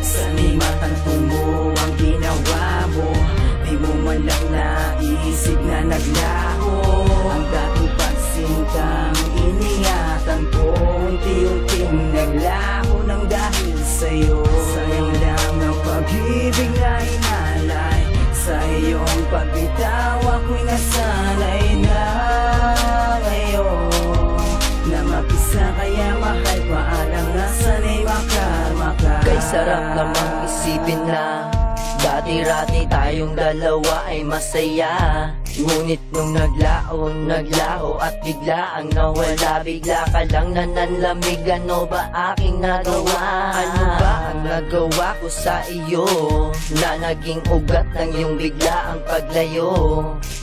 Sanimatan mo ang ginawa mo, di mo man lang naisip na naglaho ang dating pagsintang iningatan ko. Unti-unting naglaho ng dahil sa'yo. Sayang lang ang pag-ibig na inalay, sa iyong pagbitaw ako'y nasanay na ngayon na mag-isa, kaya mahal paalang nasanay makarmaka. Kay sarap namang isipin na dati-rati tayong dalawa ay masaya. Ngunit nung naglaho at bigla ang nawala, bigla ka lang nananlamig. Ano ba aking nagawa? Ano ba ang nagawa ko sa iyo na naging ugat ng iyong bigla ang paglayo?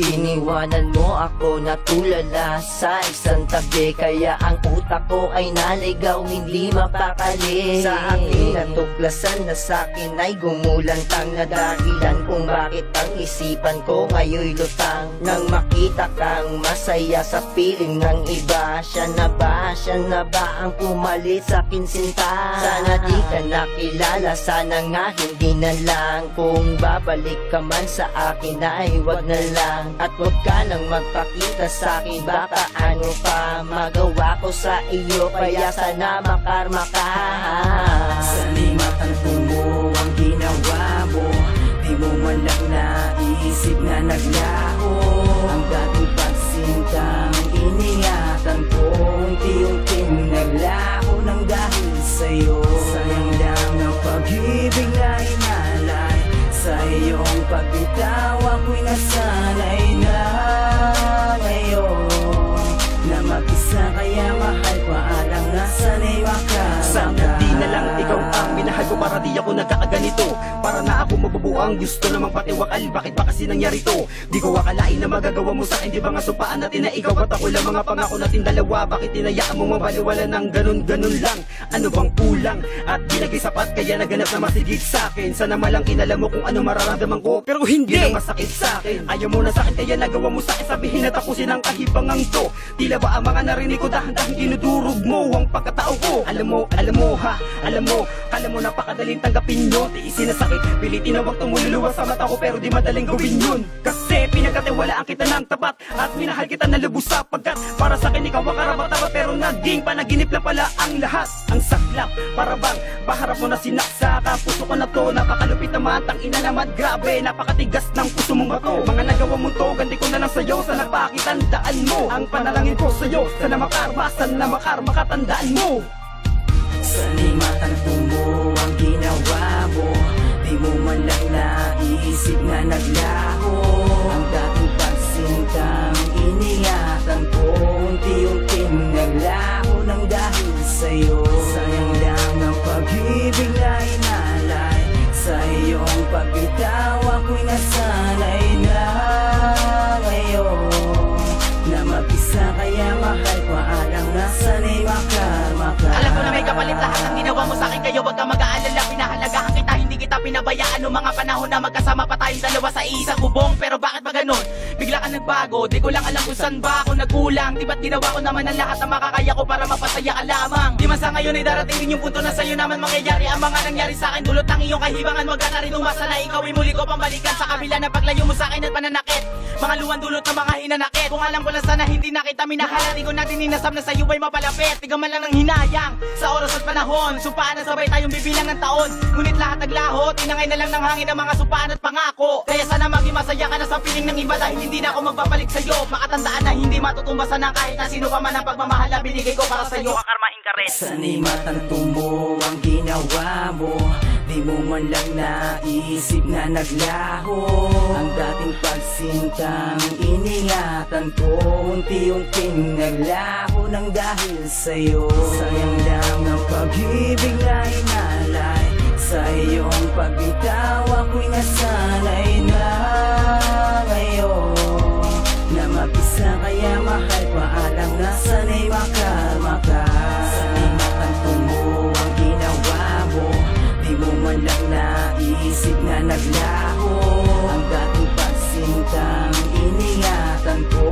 Iniwanan mo ako na tulala sa isang tabi, kaya ang utak ko ay naligaw, hindi mapakali. Sa aking natuklasan na sa'kin ay gumulantang na dahilan kung bakit ang isipan ko ngayon'y lutang. Nang makita kang masaya sa piling ng iba, siya na ba ang pumalit sa'kin sinta? Sana di ka nakilala, sana nga hindi na lang. Kung babalik ka man sa akin ay wag na lang. At wag ka nang magpakita sa'kin, baka ano pa magawa ko sa iyo, kaya sana makarma ka. Sanimatan mo ang ginawa mo, di mo man lang naisip na naglaho ang dating pagsintang iningatan ko. Unti-unting naglaho ng dahil sa'yo. Sayang lang ang pag-ibig na inalay, sa iyong pagbitaw ako'y nasanay na ngayon na mag-isa, kaya mahal paalang nasanay makarmaka. Sana di na lang ikaw ang minahal ko, para di ako nagkakaganito. Para na ako mabubuang gusto namang patiwakal, bakit ba kasi nangyari to? Di ko akalain na magagawa mo sa'kin, di ba nga supaan natin na ikaw at ako lang, mga pangako natin dalawa. Bakit tinayaan mo mabaliwala ng ganun-ganun lang? Ano bang kulang? At di naging sapat, kaya naganap na masigit sa'kin. Sana malang inalam mo kung ano mararamdaman ko, pero hindi na masakit sa'kin. Ayaw mo na sa'kin, kaya nagawa mo sa'kin, sabihin na tapusin ang kahibangang to. Tila ba ang mga narinig ko dahan-dahan dinudurog mo ang pagkatao ko? Alam mo ha, alam mo, kala mo napakadaling tanggapin nyo. Tiisin na sakit, pilitin na wag tumululuwa sa mata ko, pero di madaling gawin yun. Kasi pinagkatiwalaan kita ng tapat at minahal kita na lubos, sapagkat para sa akin ikaw ang karapat-dapat, pero naging panaginip lang pala ang lahat. Ang saklap, para bang paharap mo na sinaksak ang puso ko na to. Napakalupit naman, tangina naman, grabe, napakatigas ng puso mong bato. Mga nagawa mo to, ganti ko na lang sa'yo, sana pakitandaan mo ang panalangin ko sa'yo. Sana makarma katandaan mo. Sanimatan mo ang ginawa mo, di mo man lang naisip na naglaho ang dating pagsintang iningatan ko. Unti-unting naglaho ng dahil sa'yo. Sayang lang ang pag-ibig na inalay, sa iyong pagbitaw ako'y nasanay na ngayon na mag-isa, kaya mahal paalang nasanay makarmaka. Alam ko na may kapalit lahat ng ginawa mo sa'kin, kayo wag ka mag-aalala. Pinahalagahan kita, hindi kita pinabayaan noong mga panahon na magkasama pa tayong dalawa sa isang bubong. Pero bakit ba ganun? Bigla ka nagbago, di ko lang alam kung saan ba ako nagkulang. Di ba't ginawa ko naman ang lahat na makakaya ko para mapasaya ka lamang? Di man sa ngayon ay darating din yung punto na sa'yo naman mangyayari ang mga nangyari sa'kin. Dulot ng iyong kahibangan, wag ka na rin umasa na ikaw ay muli ko pambalikan, sa kabila na paglayo mo sa'kin at pananakit. Mga luwan dulot ng mga hinanakit. Kung alam ko lang sana hindi na kita minahal, di ko na dininasam na sa'yo ay mapalapit. Tiga man lang ng hinayang sa oras at panahon, supaan na sabay tayong bibilang ng taon. Ngunit lahat naglaho, tinangay na lang ng hangin ang mga supaan at pangako. Kaya sana maging masaya ka na sa piling ng iba, dahil hindi na ako magbabalik sa'yo. Makatandaan na hindi matutumbasan ng kahit na sino pa man ang pagmamahal na binigay ko para sa'yo. Kakarmahin ka rin. Sanimatan mo ang ginawa mo, di mo man lang naisip na naglaho ang dating pagsintang iningatan ko. Unti-unting naglaho ng dahil sa'yo. Sayang lang ang pag-ibig na inalay, sa iyong pagbitaw ako'y nasanay na ngayon na mag-isa, kaya mahal paalang nasanay makarmaka. Sanimatan mo ang ginawa mo, di mo man lang naisip na naglaho ang dating pagsintang iningatan ko.